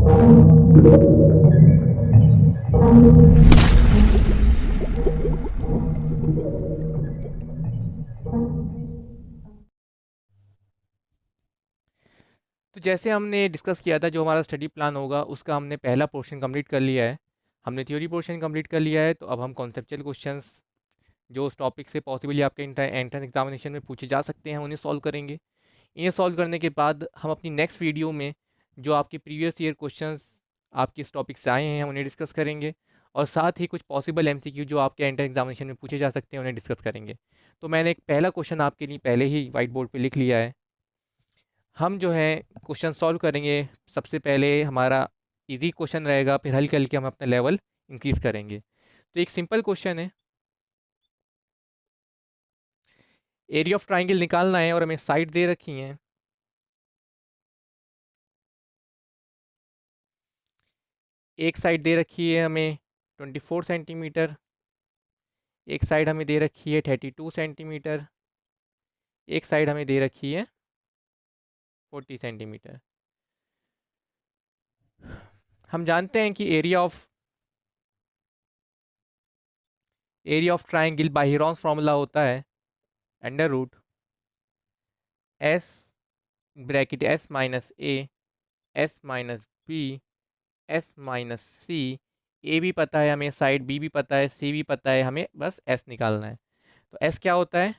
तो जैसे हमने डिस्कस किया था, जो हमारा स्टडी प्लान होगा उसका हमने पहला पोर्शन कंप्लीट कर लिया है। हमने थ्योरी पोर्शन कंप्लीट कर लिया है, तो अब हम कॉन्सेप्चुअल क्वेश्चंस जो उस टॉपिक से पॉसिबली आपके एंट्रेंस एग्जामिनेशन में पूछे जा सकते हैं उन्हें सॉल्व करेंगे। इन्हें सॉल्व करने के बाद हम अपनी नेक्स्ट वीडियो में जो आपके प्रीवियस ईयर क्वेश्चंस आपके इस टॉपिक से आए हैं उन्हें डिस्कस करेंगे, और साथ ही कुछ पॉसिबल एमसीक्यू जो आपके एंट्रेंस एग्जामिनेशन में पूछे जा सकते हैं उन्हें डिस्कस करेंगे। तो मैंने एक पहला क्वेश्चन आपके लिए पहले ही वाइट बोर्ड पे लिख लिया है। हम जो है क्वेश्चन सॉल्व करेंगे। सबसे पहले हमारा इजी क्वेश्चन रहेगा, फिर हल्के हल्के हम अपना लेवल इंक्रीज करेंगे। तो एक सिंपल क्वेश्चन है, एरिया ऑफ ट्राइंगल निकालना है और हमें साइड दे रखी हैं। एक साइड दे रखी है हमें 24 सेंटीमीटर, एक साइड हमें दे रखी है 32 सेंटीमीटर, एक साइड हमें दे रखी है 40 सेंटीमीटर। हम जानते हैं कि area of triangle by Heron's formula होता है under root S bracket S minus S minus B S minus C. A भी पता है हमें, साइड बी भी पता है, सी भी पता है, हमें बस एस निकालना है। तो एस क्या होता है?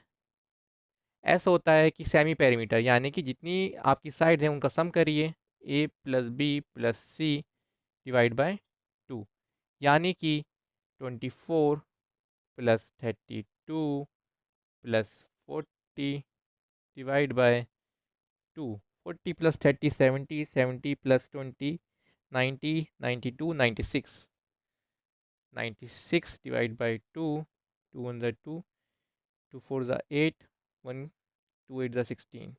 एस होता है कि सेमी पेरीमीटर, यानी कि जितनी आपकी साइड है उनका सम करिए, A plus B plus C divide by 2, यानी कि 24 plus 32 plus 40 divide by 2। 40 plus 30 70, 70 plus 20 90, 92 96, 96 divide by 2, 2 1 ज़ा 2, 2 4 ज़ा 8, 1 2 8 ज़ा 16,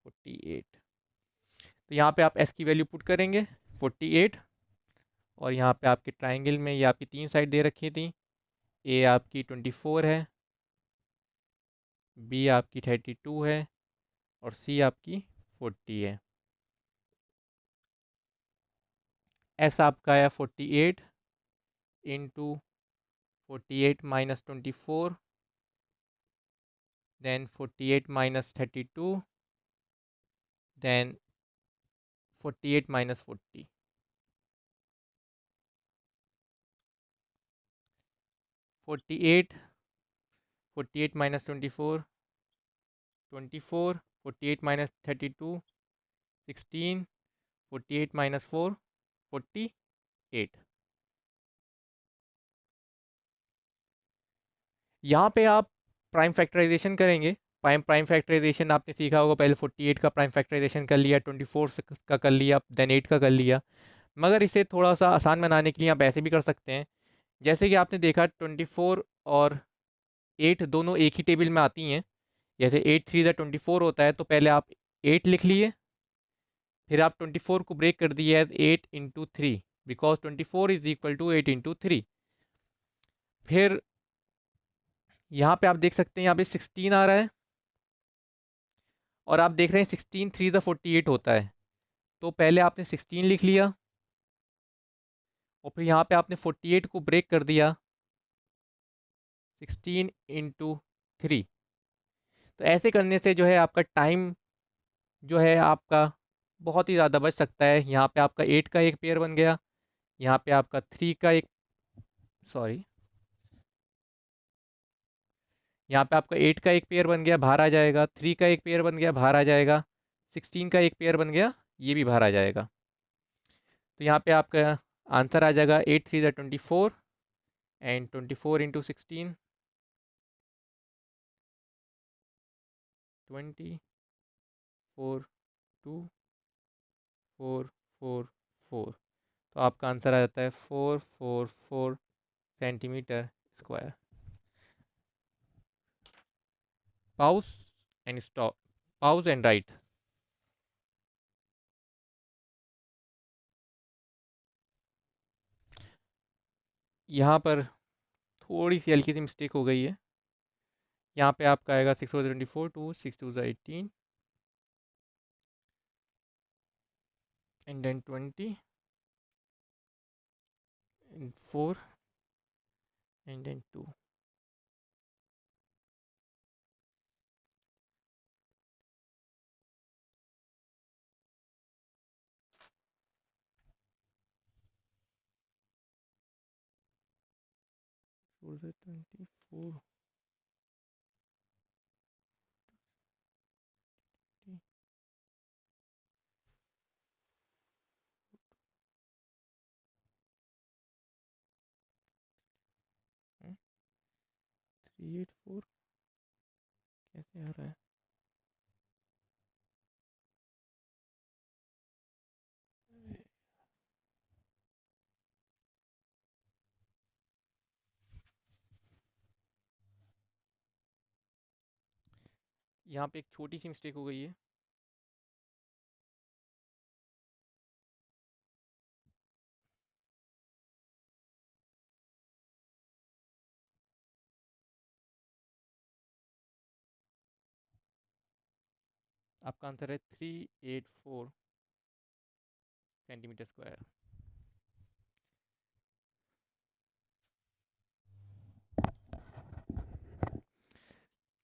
48। तो यहाँ पे आप एस की वैल्यू पुट करेंगे 48, और यहाँ पे आपके ट्राइंगल में ये आपकी तीन साइड दे रखी थी। ए आपकी 24 है, बी आपकी 32 है, और सी आपकी 40 है। एस आपका है 48 into 48 minus 24, then 48 minus 32, then 48 minus 40। 48, 48 minus 24, 24, 48 minus 32, 16, 48 minus 4, 48। यहाँ पे आप प्राइम फैक्टराइजेशन करेंगे। प्राइम फैक्टराइजेशन आपने सीखा होगा, पहले 48 का प्राइम फैक्टराइजेशन कर लिया, 24 का कर लिया, देन 8 का कर लिया। मगर इसे थोड़ा सा आसान बनाने के लिए आप ऐसे भी कर सकते हैं। जैसे कि आपने देखा 24 और 8 दोनों एक ही टेबल में आती हैं। जैसे 8 3 24 होता है, तो पहले आप 8 लिख लिए, फिर आप 24 को ब्रेक कर दिए as 8 into 3, because 24 is equal to 8 into 3। फिर यहाँ पे आप देख सकते हैं, यहाँ पे 16 आ रहा है, और आप देख रहे हैं 16 3 48 होता है। तो पहले आपने 16 लिख लिया, और फिर यहाँ पे आपने 48 को ब्रेक कर दिया 16 इंटू 3। तो ऐसे करने से जो है आपका टाइम जो है आपका बहुत ही ज़्यादा बच सकता है। यहाँ पे आपका 8 का एक पेयर बन गया, यहाँ पे आपका 3 का एक, सॉरी, यहाँ पे आपका 8 का एक पेयर बन गया, बाहर आ जाएगा, 3 का एक पेयर बन गया, बाहर आ जाएगा, 16 का एक पेयर बन गया, ये भी बाहर आ जाएगा। तो यहाँ पे आपका आंसर आ जाएगा 8 3 24, एंड 24 इंटू 16 20 4 2 4 4 4। तो आपका आंसर आ जाता है 444 centimetre square. Pause and stop, pause and right. यहाँ पर थोड़ी सी हल्की सी मिस्टेक हो गई है। यहाँ पे आपका आएगा 6 24 2 6 2 18, and then 20 and 4 and then 2. So the 24 384 कैसे आ रहा है? यहाँ पे एक छोटी सी मिस्टेक हो गई है। आपका आंसर है 384 सेंटीमीटर स्क्वायर।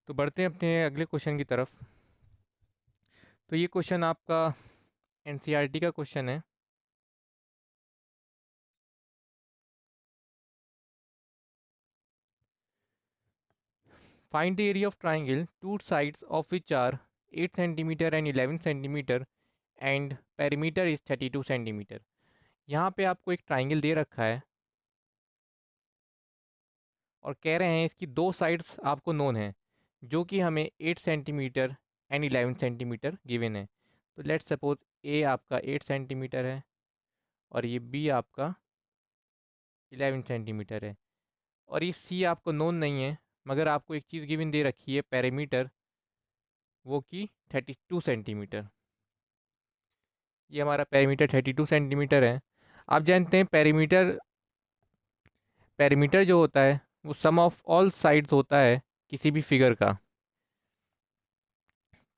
तो बढ़ते हैं अपने अगले क्वेश्चन की तरफ। तो ये क्वेश्चन आपका एनसीईआरटी का क्वेश्चन है। Find the area of triangle two sides of which are 8 centimetre and 11 centimetre and perimeter is 32 centimetre. यहाँ पे आपको एक ट्राइंगल दे रखा है और कह रहे हैं इसकी दो साइड्स आपको नोन है, जो कि हमें 8 सेंटीमीटर एंड 11 सेंटीमीटर गिवन है। तो लेट्स सपोज ए आपका 8 सेंटीमीटर है और ये बी आपका 11 सेंटीमीटर है, और ये सी आपको नोन नहीं है, मगर आपको एक चीज़ गिवन दे रखी है पेरीमीटर, वो कि 32 सेंटीमीटर। ये हमारा पेरीमीटर 32 सेंटीमीटर है। आप जानते हैं पेरीमीटर पेरीमीटर जो होता है वो सम ऑफ ऑल साइड्स होता है किसी भी फिगर का।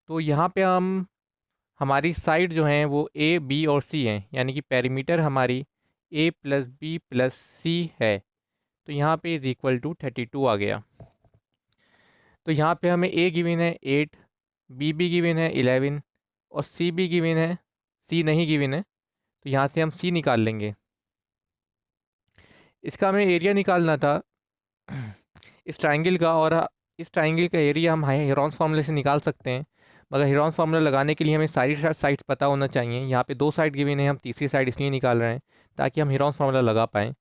तो यहाँ पे हम हमारी साइड जो हैं वो ए बी और सी हैं, यानी कि पेरीमीटर हमारी ए प्लस बी प्लस सी है। तो यहाँ पे इज इक्वल टू 32 आ गया। तो यहाँ पे हमें ए गिवन है 8, बी भी गिवन है 11 और सी भी गिवन है, सी नहीं गिवन है। तो यहाँ से हम सी निकाल लेंगे। इसका हमें एरिया निकालना था इस ट्राइंगल का, और इस ट्राइंगल का एरिया हम हेरॉन्स फार्मूले से निकाल सकते हैं, मगर हेरॉन्स फार्मूला लगाने के लिए हमें सारी साइड्स पता होना चाहिए। यहाँ पे दो साइड गिवन है, हम तीसरी साइड इसलिए निकाल रहे हैं ताकि हम हेरॉन्स फार्मूला लगा पाएँ।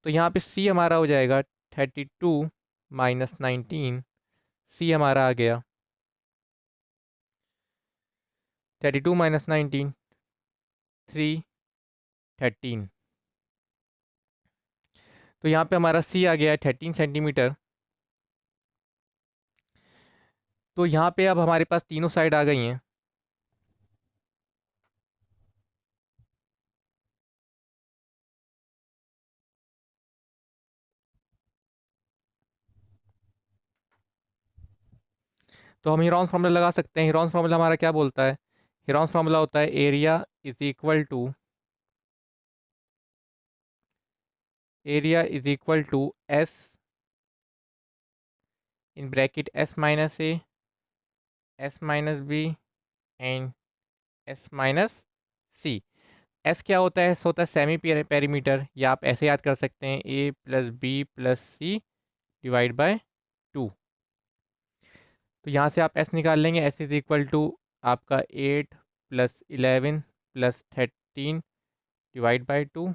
तो यहाँ पे सी हमारा हो जाएगा 32 माइनस 19। सी हमारा आ गया 32 माइनस 19 13। तो यहाँ पे हमारा सी आ गया है 13 सेंटीमीटर। तो यहाँ पे अब हमारे पास तीनों साइड आ गई हैं। तो हम हेरॉन्स फार्मूला लगा सकते हैं। हेरॉन्स फार्मूला हमारा क्या बोलता है? हेरॉन्स फार्मूला होता है area is equal to S in bracket S minus A, S minus B and S minus C. S क्या होता है? एस होता है सेमी पेरीमीटर, या आप ऐसे याद कर सकते हैं A plus B plus C divide by 2। तो यहाँ से आप एस निकाल लेंगे। एस इज इक्वल टू आपका 8 plus 11 plus 13 divide by 2,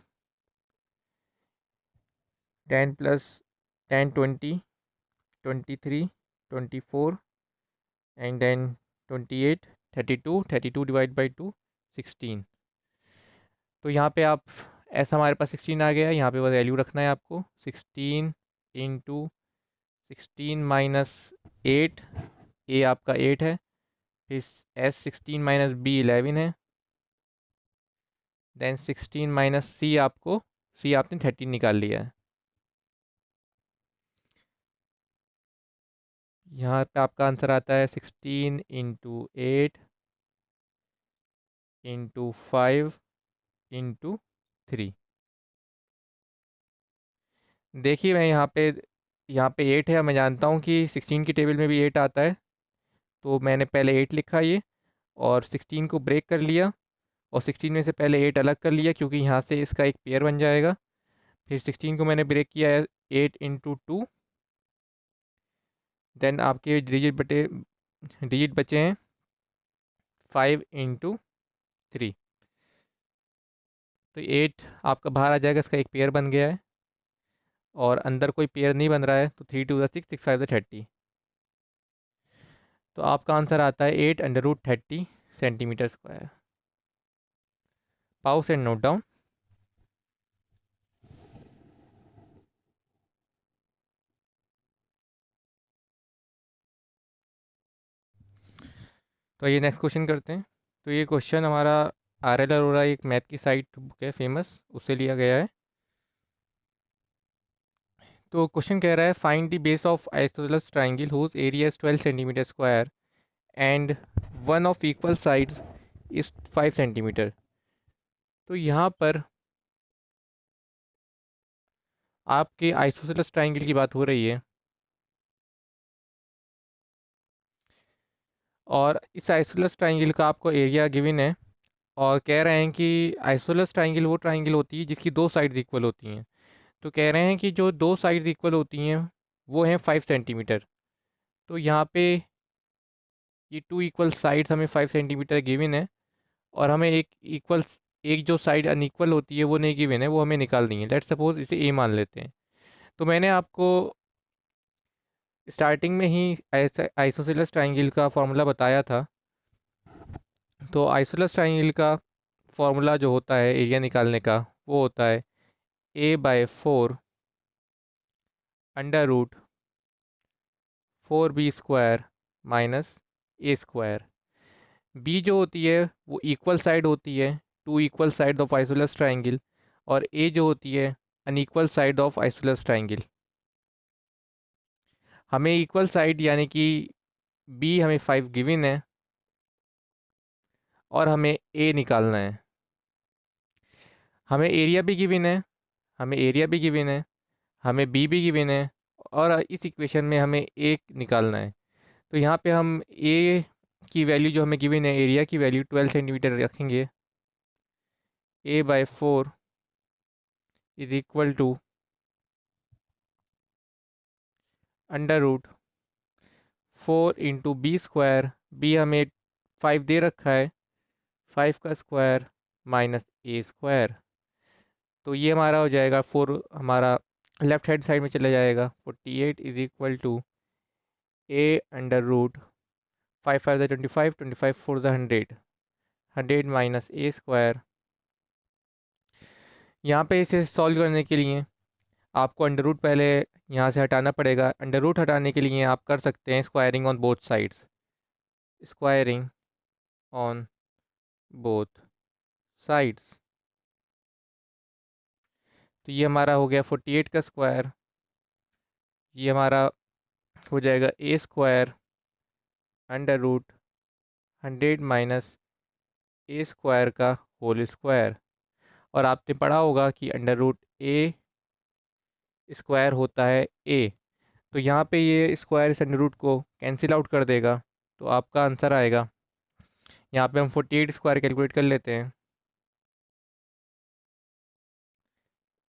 10 plus 10 20 23 24 and then 28 32 divide by 2 16। तो यहाँ पे आप ऐसा हमारे पास 16 आ गया है, यहाँ पे बस वैल्यू रखना है आपको। 16 इंटू 16 माइनस 8, ए आपका 8 है, फिर एस 16 माइनस बी 11 है, देन 16 माइनस सी आपने 13 निकाल लिया है। यहाँ पे आपका आंसर आता है 16 इंटू 8 इंटू 5 इंटू 3। देखिए मैं यहाँ पे 8 है, मैं जानता हूँ कि 16 की टेबल में भी 8 आता है, तो मैंने पहले 8 लिखा ये, और 16 को ब्रेक कर लिया, और 16 में से पहले 8 अलग कर लिया क्योंकि यहाँ से इसका एक पेयर बन जाएगा। फिर 16 को मैंने ब्रेक किया है 8 इंटू 2। देन आपके डिजिट बचे हैं 5 इंटू 3। तो 8 आपका बाहर आ जाएगा, इसका एक पेयर बन गया है, और अंदर कोई पेयर नहीं बन रहा है, तो 3 टू ज़ा 6, 6 5 ज़ा 30। तो आपका आंसर आता है 8√30 centimetre square. Pause and note down. तो ये नेक्स्ट क्वेश्चन करते हैं। तो ये क्वेश्चन हमारा RL अरोड़ा, एक मैथ की साइट बुक है फेमस, उससे लिया गया है। तो क्वेश्चन कह रहा है find the base of isosceles triangle whose area is 12 centimetre square and one of equal sides is 5 centimetre. तो यहाँ पर आपके आइसोसेलेस ट्राइंगल की बात हो रही है, और इस आइसोसेलेस ट्राइंगल का आपको एरिया गिवन है, और कह रहे हैं कि आइसोसेलेस ट्राइंगल वो ट्राइंगल होती है जिसकी दो साइड्स इक्वल होती हैं। तो कह रहे हैं कि जो दो साइड्स इक्वल होती हैं वो हैं 5 सेंटीमीटर। तो यहाँ पे ये टू इक्वल साइड्स हमें 5 सेंटीमीटर गिवन है, और हमें एक जो साइड अनइक्वल होती है वो नहीं गिवन है, वो हमें निकालनी है। लेट्स सपोज इसे ए मान लेते हैं। तो मैंने आपको स्टार्टिंग में ही आइसोसेलेस ट्राइंगल का फॉर्मूला बताया था। तो आइसोसेलेस ट्राइंगल का फॉर्मूला जो होता है एरिया निकालने का, वो होता है A/4 under root 4B² minus A²। B जो होती है वो इक्वल साइड होती है, two equal side of isosceles triangle, और ए जो होती है unequal side of isosceles triangle. हमें इक्वल साइड यानी कि बी हमें 5 गिवन है, और हमें ए निकालना है। हमें एरिया भी गिवन है, हमें बी भी गिवन है, और इस इक्वेशन में हमें ए निकालना है। तो यहाँ पे हम ए की वैल्यू जो हमें गिवन है, एरिया की वैल्यू 12 सेंटीमीटर रखेंगे। A/4 is equal to under root 4 into B²। B हमें 5 दे रखा है, 5 का स्क्वायर माइनस A²। तो ये हमारा हो जाएगा 4, हमारा लेफ्ट हैंड साइड में चला जाएगा। 48 is equal to A under root 5 5 ज़ा 25, 25 4 ज़ा 100, 100 माइनस A²। यहाँ पे इसे सॉल्व करने के लिए आपको अंडर रूट पहले यहाँ से हटाना पड़ेगा। अंडर रूट हटाने के लिए आप कर सकते हैं squaring on both sides, squaring on both sides. तो ये हमारा हो गया 48 का स्क्वायर, ये हमारा हो जाएगा A² under root 100 minus A² का होल स्क्वायर। और आपने पढ़ा होगा कि अंडर रूट A² होता है A। तो यहाँ पे ये स्क्वायर इस अंडर रूट को कैंसिल आउट कर देगा, तो आपका आंसर आएगा। यहाँ पे हम 48 स्क्वायर कैलकुलेट कर लेते हैं।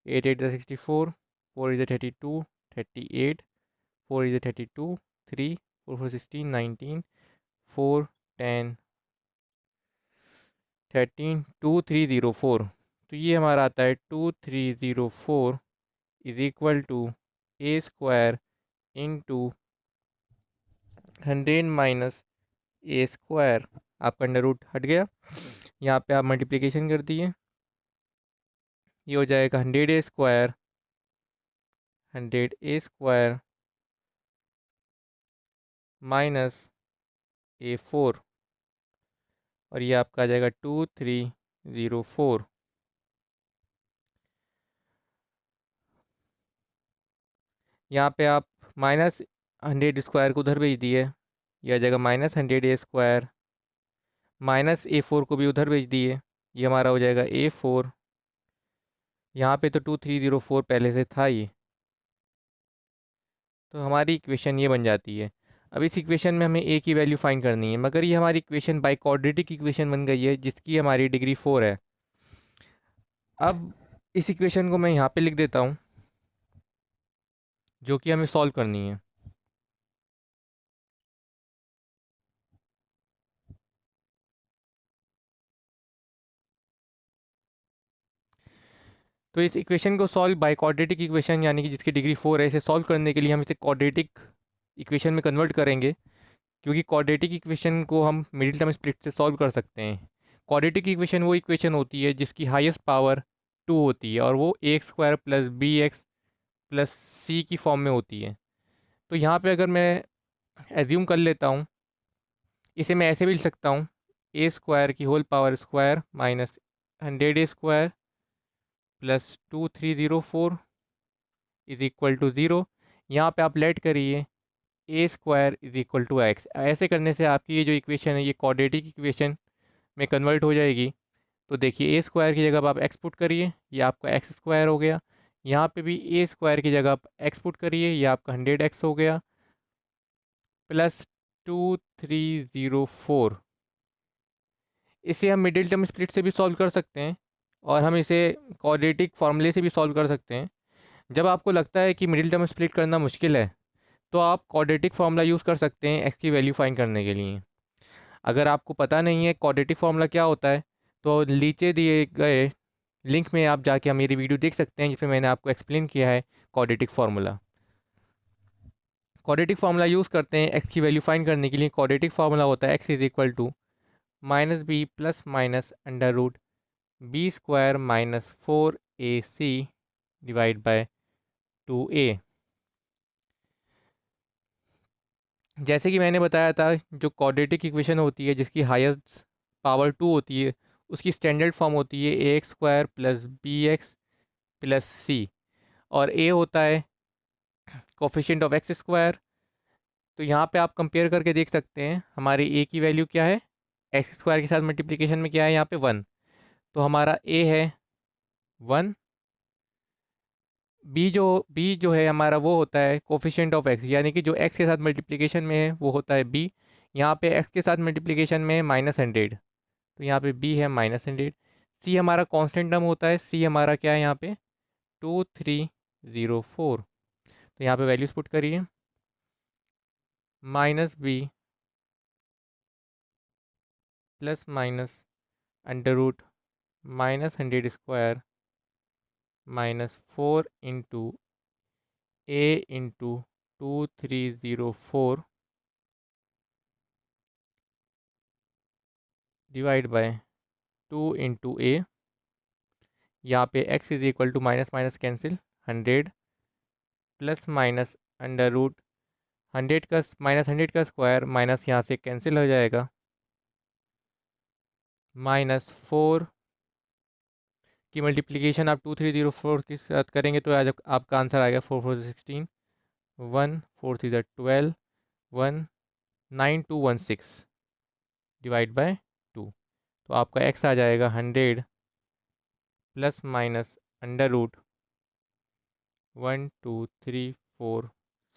8 8 64, 4 is 32, 38, 4 is 32, 3, 4 4 16, 19, 4 10 13, 2304। तो ये हमारा आता है 2304 is equal to A² into 100 minus A²। आपका अंडर रूट हट गया, यहाँ पे आप मल्टीप्लिकेशन कर दिए, ये हो जाएगा 100A² 100A² माइनस A4, और ये आपका आ जाएगा 2304। यहाँ पे आप -100² को उधर भेज दिए, यह आ जाएगा -100A² माइनस A4 को भी उधर भेज दिए, ये हमारा हो जाएगा A4। यहाँ पे तो 2304 पहले से था ही, तो हमारी इक्वेशन ये बन जाती है। अब इस इक्वेशन में हमें ए की वैल्यू फाइंड करनी है, मगर ये हमारी इक्वेशन बाई क्वाड्रेटिक इक्वेशन बन गई है जिसकी हमारी डिग्री 4 है। अब इस इक्वेशन को मैं यहाँ पे लिख देता हूँ, जो कि हमें सॉल्व करनी है। तो इस इक्वेशन को सॉल्व बाय क्वाड्रेटिक इक्वेशन, यानी कि जिसकी डिग्री 4 है, इसे सॉल्व करने के लिए हम इसे क्वाड्रेटिक इक्वेशन में कन्वर्ट करेंगे, क्योंकि क्वाड्रेटिक इक्वेशन को हम मिडिल टर्म स्प्लिट से सॉल्व कर सकते हैं। क्वाड्रेटिक इक्वेशन वो इक्वेशन होती है जिसकी हाईएस्ट पावर 2 होती है, और वो A X square plus B X plus C की फॉर्म में होती है। तो यहाँ पे अगर मैं एज्यूम कर लेता हूँ, इसे मैं ऐसे भी लिख सकता हूँ, ए स्क्वायर की whole power square minus 100 square plus 2304 is equal to zero. यहाँ पे आप लेट करिए A square is equal to X. ऐसे करने से आपकी ये जो इक्वेशन है ये क्वाड्रेटिक इक्वेशन में कन्वर्ट हो जाएगी। तो देखिए, ए स्क्वायर की जगह आप एक्स पुट करिए, ये आपका एक्स स्क्वायर हो गया। यहाँ पे भी ए स्क्वायर की जगह आप एक्स पुट करिए, ये आपका 100x हो गया, प्लस 2304। इसे हम मिडिल टर्म स्प्लिट से भी सॉल्व कर सकते हैं, और हम इसे क्वाड्रेटिक फार्मूले से भी सॉल्व कर सकते हैं। जब आपको लगता है कि मिडिल टर्म स्प्लिट करना मुश्किल है, तो आप क्वाड्रेटिक फार्मूला यूज़ कर सकते हैं एक्स की वैल्यू फाइंड करने के लिए। अगर आपको पता नहीं है क्वाड्रेटिक फार्मूला क्या होता है, तो नीचे दिए गए लिंक में आप जाके मेरी वीडियो देख सकते हैं जिसमें मैंने आपको एक्सप्लेन किया है quadratic formula. Quadratic formula use करते हैं एक्स की वैल्यू फाइंड करने के लिए। क्वाड्रेटिक फार्मूला होता है X is equal to minus B plus minus under root B square minus 4ac divide by 2a। जैसे कि मैंने बताया था, जो क्वाड्रेटिक इक्वेशन होती है जिसकी हाईएस्ट पावर 2 होती है, उसकी स्टैंडर्ड फॉर्म होती है A X square plus B X plus C, और ए होता है कोफिशिएंट ऑफ एक्स स्क्वायर। तो यहाँ पे आप कंपेयर करके देख सकते हैं हमारी ए की वैल्यू क्या है, एक्स स्क्वायर के साथ मल्टीप्लिकेशन में क्या है यहाँ पे 1। तो हमारा ए है 1। बी जो है हमारा वो होता है कोफिशिएंट ऑफ एक्स, यानी कि जो एक्स के साथ मल्टीप्लिकेशन में है वो होता है बी। यहाँ पे एक्स के साथ मल्टीप्लिकेशन में है -100, तो यहाँ पे बी है -100। सी हमारा कांस्टेंट टर्म होता है, सी हमारा क्या है यहाँ पे 2304। तो यहाँ पे वैल्यूज पुट करिए, minus B plus minus under root -100 square minus 4 into A into 2304 divide by 2 into A. यहाँ पे x is equal to minus minus cancel, 100 plus minus under root 100 का स्क्वायर माइनस यहाँ से कैंसिल हो जाएगा, -4 की multiplication आप 2304 के साथ करेंगे तो आज आपका आंसर आएगा 4 4 16, 1 4 3 12, 1 9216 डिवाइड बाय 2। तो आपका x आ जाएगा 100 plus minus under root 1 2 3 4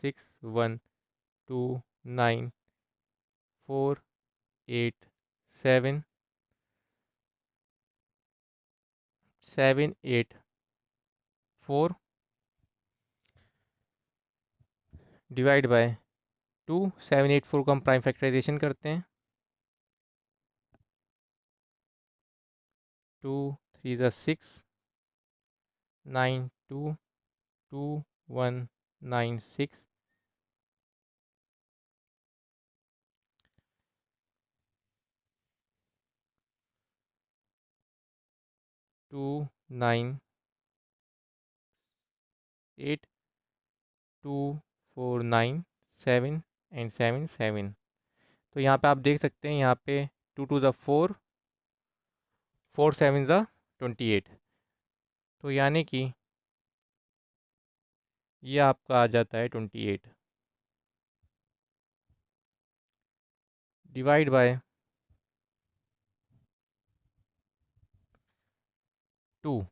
6 1 9 4 8 7 8 4 divide by 2। 784 को हम प्राइम फैक्टराइजेशन करते हैं, 2 3 6, 9 2 2 1 9 6, 2 9 8 2 4 9 7 एंड 7 7। तो यहाँ पे आप देख सकते हैं, यहाँ पे 2 2 ज़ा 4, 4 7 ज़ा 28। तो यानी कि ये आपका आ जाता है 28 डिवाइड बाय 2।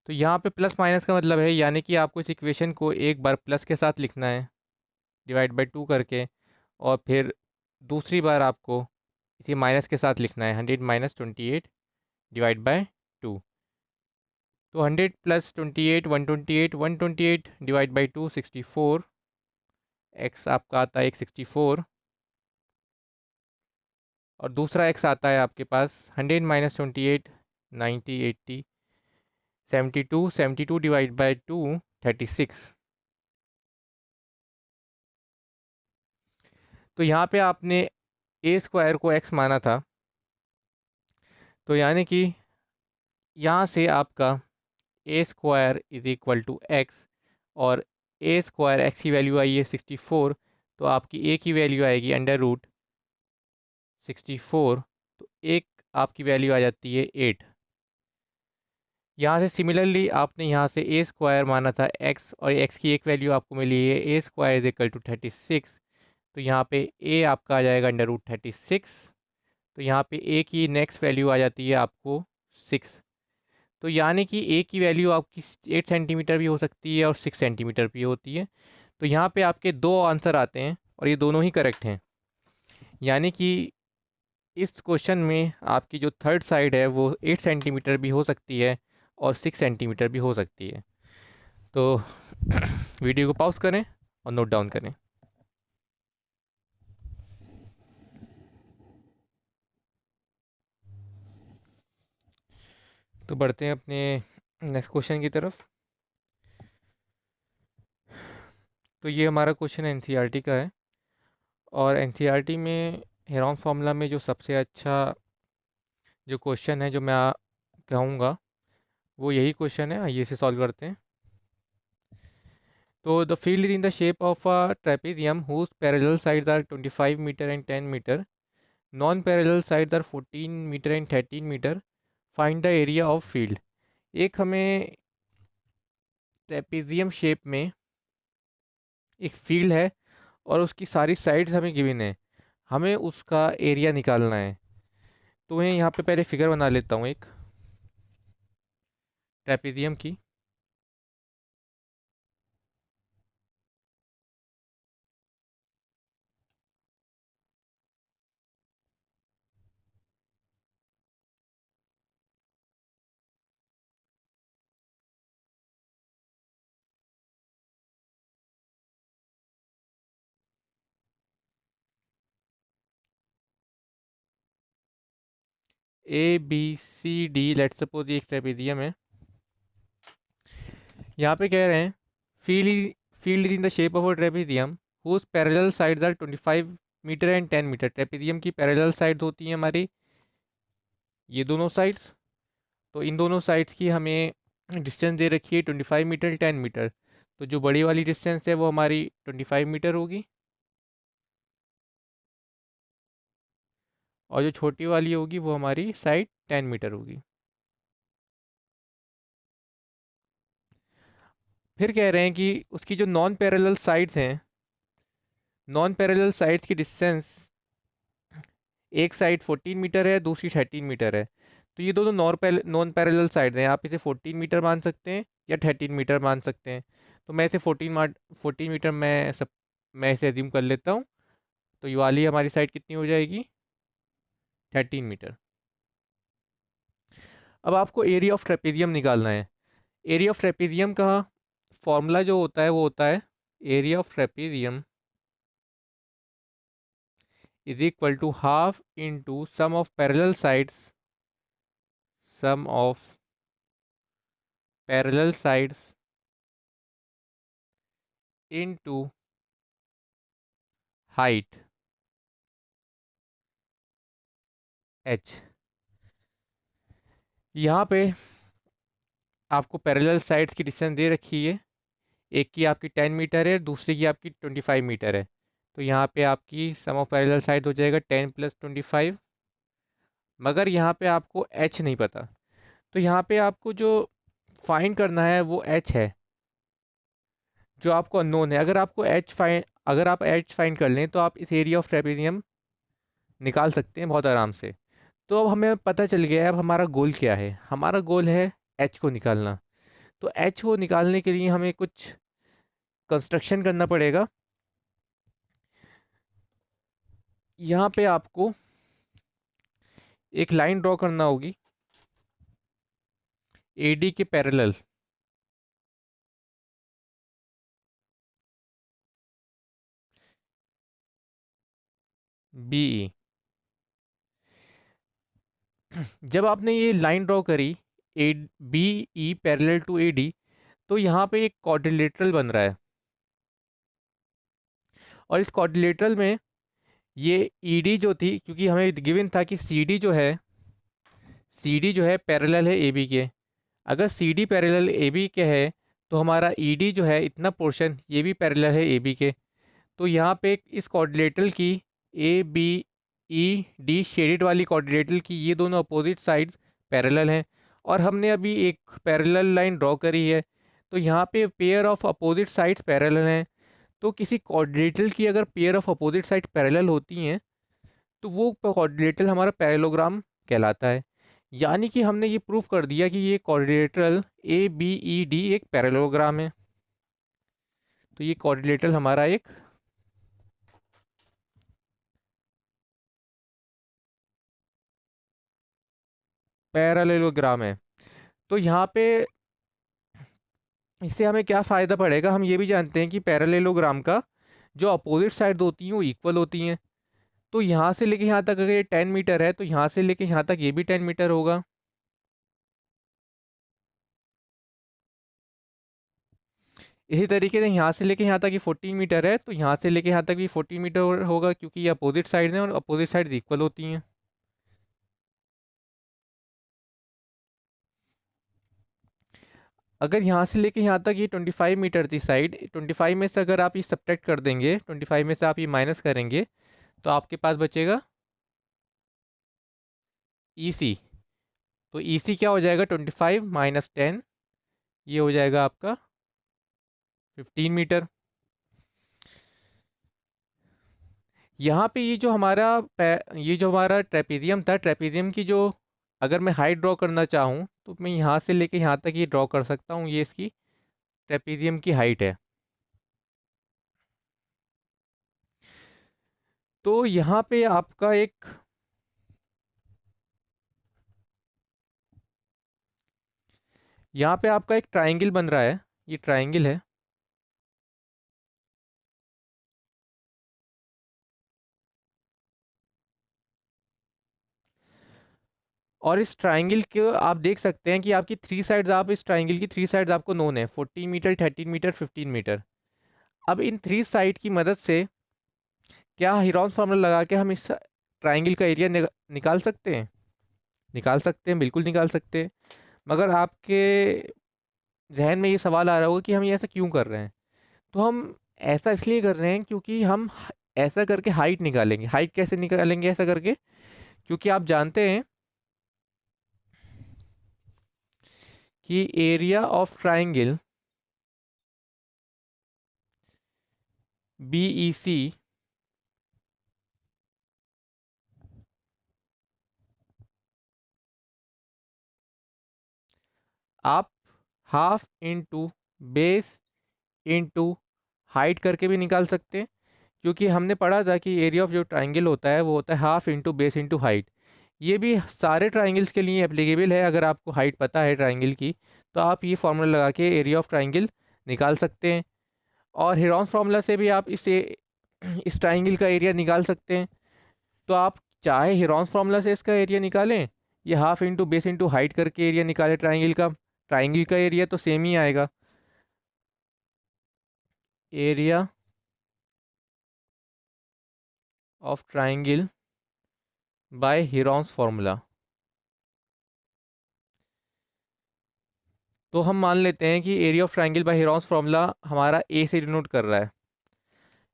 तो यहाँ पे प्लस माइनस का मतलब है यानी कि आपको इस इक्वेशन को एक बार प्लस के साथ लिखना है डिवाइड बाई 2 करके, और फिर दूसरी बार आपको इसी माइनस के साथ लिखना है 100 माइनस 28 डिवाइड बाय 2। तो 100 प्लस 28 128, 128 डिवाइड बाई 2 64, एक्स आपका आता है 164, और दूसरा एक्स आता है आपके पास 100 माइनस 28 90 80 72, 72 डिवाइड बाई 2 36। तो यहाँ पे आपने ए स्क्वायर को एक्स माना था, तो यानी कि यहाँ से आपका A square is equal to X, और ए स्क्वायर एक्स की वैल्यू आई है 64, तो आपकी ए की वैल्यू आएगी अंडर रूट 64, तो एक आपकी वैल्यू आ जाती है 8। यहाँ से सिमिलरली आपने यहाँ से ए स्क्वायर माना था एक्स, और एक्स की एक वैल्यू आपको मिली है ए स्क्वायर इज इक्वल टू 36, तो यहाँ पे ए आपका आ जाएगा अंडर रूट 36, तो यहाँ पे ए की नेक्स्ट वैल्यू आ जाती है आपको 6। तो यानी कि ए की वैल्यू आपकी 8 सेंटीमीटर भी हो सकती है और 6 सेंटीमीटर भी होती है। तो यहाँ पे आपके दो आंसर आते हैं और ये दोनों ही करेक्ट हैं, यानी कि इस क्वेश्चन में आपकी जो थर्ड साइड है वो 8 सेंटीमीटर भी हो सकती है और 6 सेंटीमीटर भी हो सकती है। तो वीडियो को पॉज करें और नोट डाउन करें। तो बढ़ते हैं अपने नेक्स्ट क्वेश्चन की तरफ। तो ये हमारा क्वेश्चन एनसीईआरटी का है, और एनसीईआरटी में हेरॉन फार्मूला में जो सबसे अच्छा जो क्वेश्चन है जो मैं कहूँगा वो यही क्वेश्चन है। आइए इसे सॉल्व करते हैं। तो the field is in the shape of a trapezium whose parallel sides are 25 metre and 10 metre, non parallel sides are 14 metre and 13 metre, find the area of field. एक हमें ट्रेपेजियम शेप में एक field है और उसकी सारी sides हमें given है, हमें उसका एरिया निकालना है। तो मैं यहाँ पे पहले फिगर बना लेता हूँ एक ट्रेपेजियम की। A B C D, let's suppose ये एक ट्रेपेजियम है। यहाँ पे कह रहे हैं field in the shape of a trapezium whose parallel sides are 25 metre and 10 metre. Trapezium की पैरेलल साइड्स होती हैं हमारी ये दोनों साइड्स, तो इन दोनों साइड्स की हमें डिस्टेंस दे रखी है 25 मीटर 10 मीटर। तो जो बड़ी वाली डिस्टेंस है वो हमारी 25 मीटर होगी, और जो छोटी वाली होगी वो हमारी साइड 10 मीटर होगी। फिर कह रहे हैं कि उसकी जो नॉन पैरेलल साइड्स हैं, नॉन पैरेलल साइड्स की डिस्टेंस, एक साइड 14 मीटर है दूसरी 13 मीटर है। तो ये दोनों नॉन पैरेलल साइड्स हैं, आप इसे 14 मीटर मान सकते हैं या 13 मीटर मान सकते हैं। तो मैं इसे 14 मीटर मैं इसे एज्यूम कर लेता हूँ। तो ये वाली हमारी साइड कितनी हो जाएगी 13 मीटर। अब आपको एरिया ऑफ ट्रेपेजियम निकालना है। एरिया ऑफ ट्रेपेजियम का फॉर्मूला जो होता है वो होता है area of trapezium is equal to half into sum of parallel sides, sum of parallel sides into height h। यहाँ पे आपको पैरेलल साइड्स की डिस्टेंस दे रखी है, एक की आपकी 10 मीटर है दूसरी की आपकी 25 मीटर है। तो यहाँ पे आपकी सम ऑफ पैरेलल साइड हो जाएगा 10 प्लस 25, मगर यहाँ पे आपको h नहीं पता। तो यहाँ पे आपको जो फाइंड करना है वो h है जो आपको अननोन है। अगर आप h फाइंड कर लें तो आप इस एरिया ऑफ ट्रेपेजियम निकाल सकते हैं बहुत आराम से। तो अब हमें पता चल गया है अब हमारा गोल क्या है। हमारा गोल है एच को निकालना। तो एच को निकालने के लिए हमें कुछ कंस्ट्रक्शन करना पड़ेगा। यहाँ पे आपको एक लाइन ड्रॉ करना होगी एडी के पैरेलल। बीई, जब आपने ये लाइन ड्रॉ करी A B E parallel to A D, तो यहाँ पे एक क्वाड्रिलेटरल बन रहा है। और इस क्वाड्रिलेटरल में ये ई डी जो थी, क्योंकि हमें गिवन था कि सी डी जो है पैरेलल है ए बी के। अगर C D parallel A B के है तो हमारा ई डी जो है इतना पोर्शन ये भी पैरेलल है ए बी के। तो यहाँ पे इस क्वाड्रिलेटरल की A B E D shaded वाली क्वाड्रिलेटरल की ये दोनों अपोजिट साइड्स पैरेलल हैं। और हमने अभी एक पैरेलल लाइन ड्रॉ करी है, तो यहाँ पे pair of opposite sides parallel हैं। तो किसी क्वाड्रिलेटरल की अगर pair of opposite side parallel होती हैं तो वो क्वाड्रिलेटरल हमारा पैरेललोग्राम कहलाता है। यानी कि हमने ये प्रूफ कर दिया कि ये quadrilateral A B E D एक पैरेललोग्राम है। तो ये क्वाड्रिलेटरल हमारा एक पैरेललोग्राम है। तो यहाँ पे इससे हमें क्या फ़ायदा पड़ेगा, हम ये भी जानते हैं कि पैरेललोग्राम का जो अपोजिट साइड होती हैं वो इक्वल होती हैं। तो यहाँ से लेके यहाँ तक अगर ये 10 मीटर है तो यहाँ से लेके यहाँ तक ये भी 10 मीटर होगा। इसी तरीके से यहाँ से लेके यहाँ तक ये 14 मीटर है तो यहाँ से लेके यहाँ तक भी 14 मीटर होगा, क्योंकि ये अपोजिट साइड हैं और अपोजिट साइड इक्वल होती हैं। अगर यहाँ से लेके यहाँ तक ये 25 मीटर थी साइड, 25 में से अगर आप ये सब्ट्रैक्ट कर देंगे, 25 में से आप ये माइनस करेंगे तो आपके पास बचेगा ई सी। तो ई सी क्या हो जाएगा, 25 माइनस 10, ये हो जाएगा आपका 15 मीटर। यहाँ पे ये जो हमारा ट्रेपेजियम था, ट्रेपेजियम की जो अगर मैं हाइट ड्रॉ करना चाहूँ तो मैं यहाँ से लेके यहाँ तक ये ड्रॉ कर सकता हूँ। ये इसकी ट्रेपेजियम की हाइट है। तो यहाँ पे आपका एक ट्राइंगल बन रहा है। ये ट्राइंगल है। और इस ट्राइंगल को आप देख सकते हैं कि आपकी थ्री साइड्स आप इस ट्राइंगल की थ्री साइड्स आपको नोन है, 14 मीटर, 13 मीटर, 15 मीटर। अब इन थ्री साइड की मदद से क्या हिरॉन्स फार्मूला लगा के हम इस ट्राइंगल का एरिया निकाल सकते हैं? निकाल सकते हैं, बिल्कुल निकाल सकते हैं। मगर आपके जहन में ये सवाल आ रहा होगा कि हम ये ऐसा क्यों कर रहे हैं। तो हम ऐसा इसलिए कर रहे हैं क्योंकि हम ऐसा करके हाइट निकालेंगे। हाइट कैसे निकालेंगे ऐसा करके? क्योंकि आप जानते हैं कि area of triangle B E C आप half into base into height करके भी निकाल सकते हैं। क्योंकि हमने पढ़ा था कि एरिया ऑफ जो ट्राइंगल होता है वो होता है half into base into height. ये भी सारे ट्राइंगल्स के लिए एप्लीकेबल है। अगर आपको हाइट पता है ट्राइंगल की तो आप ये फार्मूला लगा के एरिया ऑफ ट्राइंगल निकाल सकते हैं। और हेरॉन्स फार्मूला से भी आप इस ट्राइंगल का एरिया निकाल सकते हैं। तो आप चाहे हेरॉन्स फार्मूला से इसका एरिया निकालें या half into base into height करके एरिया निकालें ट्राइंगल का एरिया तो सेम ही आएगा। Area of triangle by Heron's formula. तो हम मान लेते हैं कि area of triangle by Heron's formula हमारा ए से डिनोट कर रहा है।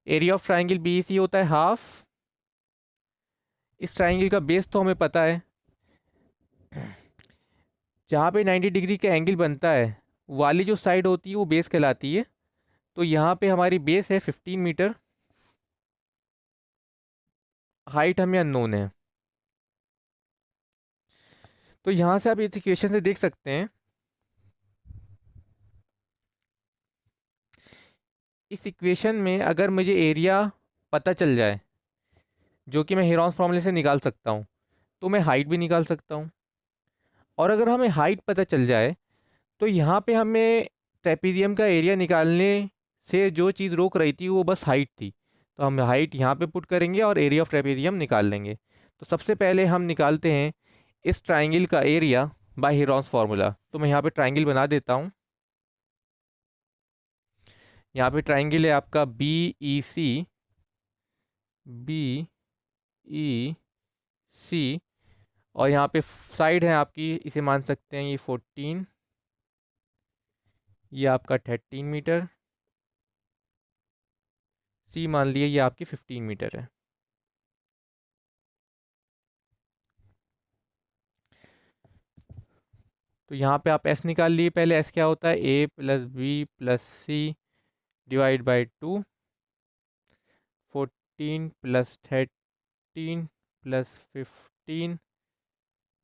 Area of triangle B C होता है हाफ। इस ट्राइंगल का बेस तो हमें पता है, जहाँ पे 90 डिग्री का एंगल बनता है वाली जो साइड होती है वो बेस कहलाती है। तो यहाँ पे हमारी बेस है 15 मीटर। हाइट हमें अननोन है। तो यहाँ से आप इस इक्वेशन से देख सकते हैं, इस इक्वेशन में अगर मुझे एरिया पता चल जाए, जो कि मैं हेरॉन्स फॉर्मूले से निकाल सकता हूँ, तो मैं हाइट भी निकाल सकता हूँ। और अगर हमें हाइट पता चल जाए तो यहाँ पे हमें ट्रेपीजियम का एरिया निकालने से जो चीज़ रोक रही थी वो बस हाइट थी। तो हम हाइट यहाँ पे पुट करेंगे और एरिया ऑफ ट्रेपीजियम निकाल लेंगे। तो सबसे पहले हम निकालते हैं इस ट्राइंगल का एरिया बाय हेरॉन्स फार्मूला। तो मैं यहाँ पे ट्राइंगल बना देता हूँ। यहाँ पे ट्राइंगल है आपका BEC और यहाँ पे साइड है आपकी, इसे मान सकते हैं ये 14, ये आपका 13 मीटर, सी मान लिया ये आपकी 15 मीटर है। तो यहाँ पे आप एस निकाल लिए पहले। एस क्या होता है, A plus B plus C divide by 2, 14 plus 13 plus 15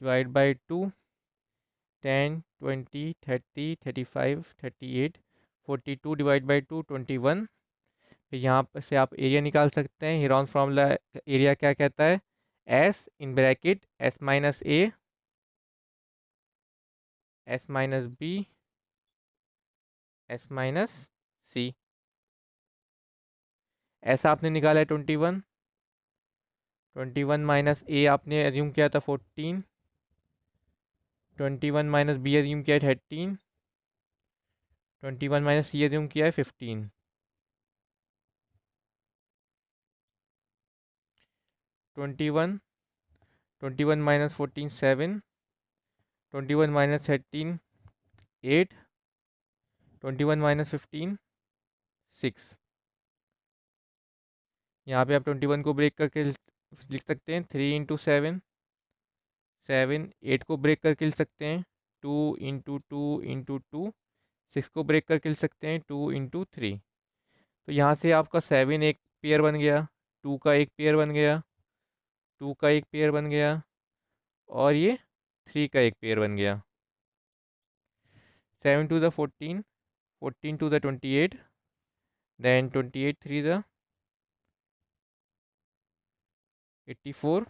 divide by 2, 10 20 30 35 38 42 divide by 2 21। फिर यहाँ पर से आप एरिया निकाल सकते हैं। हेरॉन्स फार्मूला एरिया क्या कहता है, S in bracket S minus A S minus B S minus C. S आपने निकाला है 21, 21 माइनस ए आपने एज्यूम किया था 14, 21 माइनस बी एज्यूम किया है 13, 21 माइनस सी एज्यूम किया है 15। 21, 21 माइनस 14 7, 21 माइनस 13 8, 21 माइनस 15 6। यहाँ पे आप 21 को ब्रेक करके लिख सकते हैं 3 इंटू 7, 7 8 को ब्रेक करके लिख सकते हैं 2 इंटू 2 इंटू 2, 6 को ब्रेक करके लिख सकते हैं 2 इंटू 3। तो यहाँ से आपका 7 एक पेयर बन गया, 2 का एक पेयर बन गया, 2 का एक पेयर बन गया और ये 3 का एक पेयर बन गया। 7 टू द 14, 14 टू द 28, देन 28 3 द 84।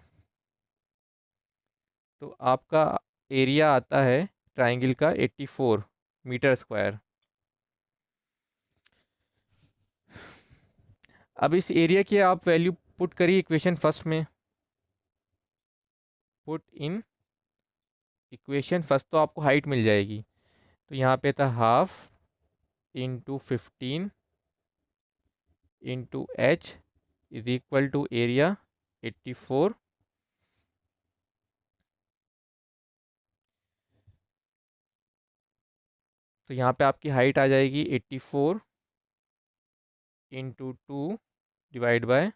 तो आपका एरिया आता है ट्राइंगल का 84 मीटर स्क्वायर। अब इस एरिया की आप वैल्यू पुट करिए इक्वेशन फर्स्ट में। पुट इन इक्वेशन फर्स्ट, तो आपको हाइट मिल जाएगी। तो यहाँ पे था half into 15 into H is equal to area 84। तो यहाँ पे आपकी हाइट आ जाएगी 84 इंटू 2 डिवाइड बाय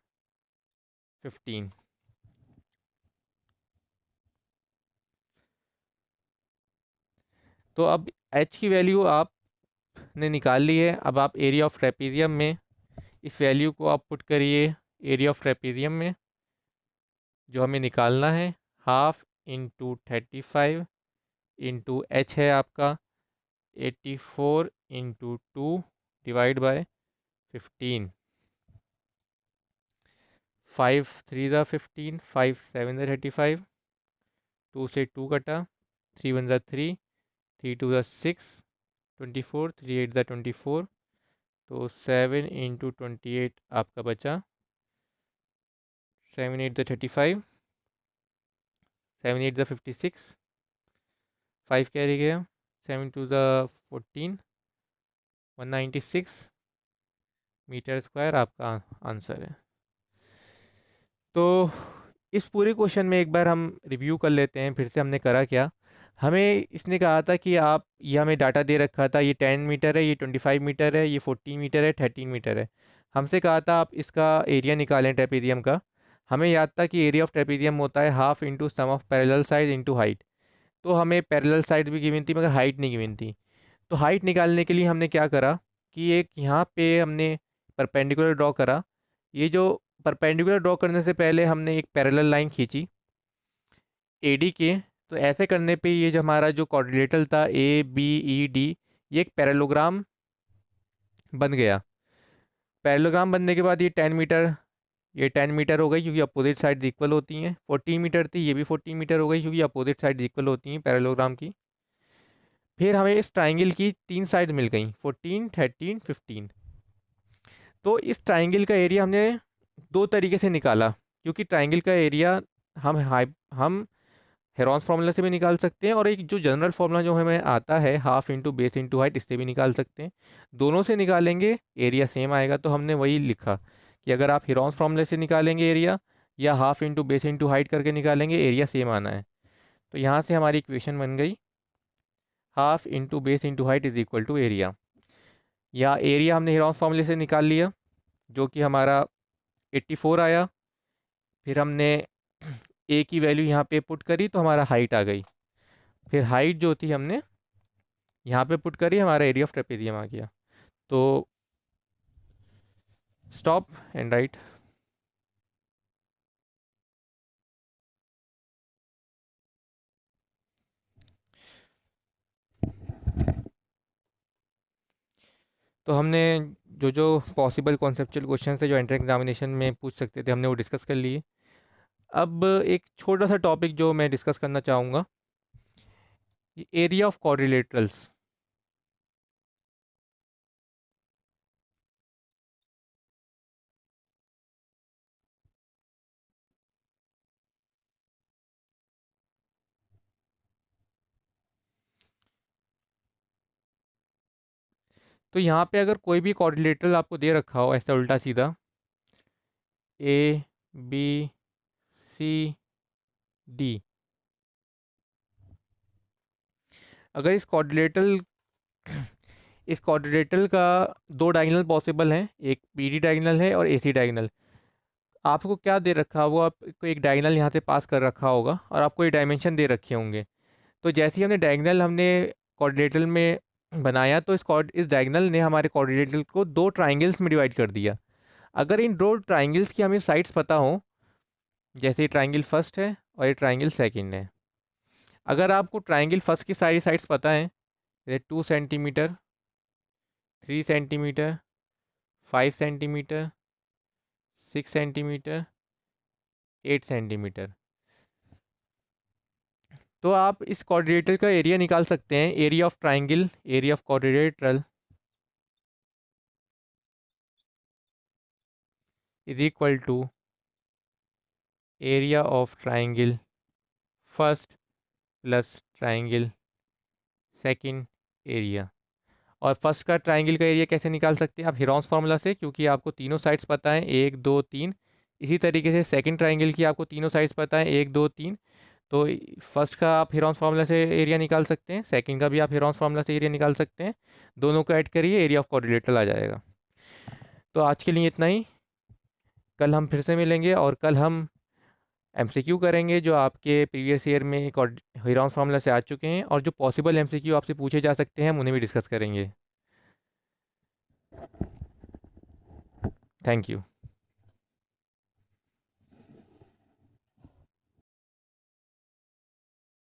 15। तो अब एच की वैल्यू आपने निकाल ली है। अब आप एरिया ऑफ ट्रेपीजियम में इस वैल्यू को आप पुट करिए एरिया ऑफ ट्रेपीजियम में, जो हमें निकालना है। हाफ इंटू 35 इंटू एच है आपका 84 इंटू 2 डिवाइड बाय 15। 5 3 ज़ा 15, 5 7 ज़ा 35, 2 से 2 कटा, 3 1 ज़ा 3, 3 2 ज़ा 6, 24, 3 8 ज़ा 24। तो 7 इंटू 28 आपका बचा 7 8 ज़ा 35, 7 8 ज़ा 56, 5 कैरी गया, 7 2 ज़ा 14, 196 मीटर स्क्वायर आपका आंसर है। तो इस पूरे क्वेश्चन में एक बार हम रिव्यू कर लेते हैं फिर से हमने करा क्या। हमें इसने कहा था कि आप, ये हमें डाटा दे रखा था, ये 10 मीटर है, ये 25 मीटर है, ये 14 मीटर है, 13 मीटर है। हमसे कहा था आप इसका एरिया निकालें ट्रेपीजियम का। हमें याद था कि एरिया ऑफ ट्रेपीजियम होता है half into sum of parallel side into height. तो हमें पैरेलल साइड भी गिवन थी मगर हाइट नहीं गिवन थी। तो हाइट निकालने के लिए हमने क्या करा कि एक यहाँ पे हमने परपेंडिकुलर ड्रॉ करा। ये जो परपेंडिकुलर ड्रॉ करने से पहले हमने एक पैरेलल लाइन खींची एडी के तो ऐसे करने पे ये जो हमारा जो क्वाड्रिलेटरल था ABED, ये एक पैरेललोग्राम बन गया। पैरेललोग्राम बनने के बाद ये 10 मीटर हो गई क्योंकि अपोजिट साइड्स इक्वल होती हैं। 14 मीटर थी, ये भी 14 मीटर हो गई क्योंकि अपोजिट साइड्स इक्वल होती हैं पैरेललोग्राम की। फिर हमें इस ट्राइंगल की 3 साइड मिल गई, 14, 13, 15। तो इस ट्राइंगल का एरिया हमने 2 तरीके से निकाला, क्योंकि ट्राइंगल का एरिया हम हेरॉन्स फार्मूला से भी निकाल सकते हैं, और एक जो जनरल फार्मूला जो हमें आता है half into base into height, इससे भी निकाल सकते हैं। दोनों से निकालेंगे एरिया सेम आएगा, तो हमने वही लिखा कि अगर आप हेरॉन्स फार्मूले से निकालेंगे एरिया या half into base into height करके निकालेंगे, एरिया सेम आना है। तो यहाँ से हमारी इक्वेशन बन गई, half into base into height is equal to area. या एरिया हमने हेरॉन्स फार्मूले से निकाल लिया, जो कि हमारा 84 आया। फिर हमने ए की वैल्यू यहाँ पे पुट करी तो हमारा हाइट आ गई। फिर हाइट जो थी हमने यहाँ पे पुट करी, हमारा एरिया ऑफ ट्रेपेजियम आ गया। तो स्टॉप एंड राइट। तो हमने जो जो पॉसिबल कॉन्सेप्चुअल क्वेश्चन थे जो एंट्रेंस एग्जामिनेशन में पूछ सकते थे, हमने वो डिस्कस कर लिए। अब एक छोटा सा टॉपिक जो मैं डिस्कस करना चाहूँगा, एरिया ऑफ क्वाड्रिलेटरल्स। तो यहाँ पे अगर कोई भी क्वाड्रिलेटरल आपको दे रखा हो ऐसा उल्टा सीधा, ABCD, अगर इस क्वाड्रिलेटरल का 2 डायगोनल पॉसिबल हैं, एक BD डायगोनल है और AC डायगोनल। आपको क्या दे रखा होगा, आपको एक डायगोनल यहाँ से पास कर रखा होगा और आपको ये डायमेंशन दे रखे होंगे। तो जैसे ही हमने क्वाड्रिलेटरल में बनाया, तो इस डायगोनल ने हमारे क्वाड्रिलेटरल को 2 ट्राइंगल्स में डिवाइड कर दिया। अगर इन 2 ट्राइंगल्स की हमें साइड्स पता हो, जैसे ये ट्राइंगल फर्स्ट है और ये ट्राइंगल सेकंड है, अगर आपको ट्राइंगल फर्स्ट की सारी साइड्स पता है, जैसे 2 centimetre, 3 centimetre, 5 centimetre, 6 centimetre, 8 centimetre, तो आप इस क्वाड्रिलेटरल का एरिया निकाल सकते हैं। Area of triangle, area of quadrilateral is equal to area of triangle first plus triangle second area. और फर्स्ट का ट्राइंगल का एरिया कैसे निकाल सकते हैं आप, हेरॉन्स फार्मूला से, क्योंकि आपको तीनों साइड्स पता है, 1 2 3। इसी तरीके से सेकंड ट्राइंगल की आपको तीनों साइड्स पता है, 1 2 3। तो फर्स्ट का आप हेरॉन्स फार्मूला से एरिया निकाल सकते हैं, सेकंड का भी आप हेरॉन्स फार्मूला से एरिया निकाल सकते हैं। दोनों को ऐड करिए, एरिया ऑफ क्वाड्रिलेटरल आ जाएगा। तो आज के लिए इतना ही। कल हम फिर से मिलेंगे और कल हम MCQ करेंगे जो आपके प्रीवियस ईयर में हेरॉन्स फार्मूला से आ चुके हैं, और जो पॉसिबल MCQ आपसे पूछे जा सकते हैं हम उन्हें भी डिस्कस करेंगे। Thank you.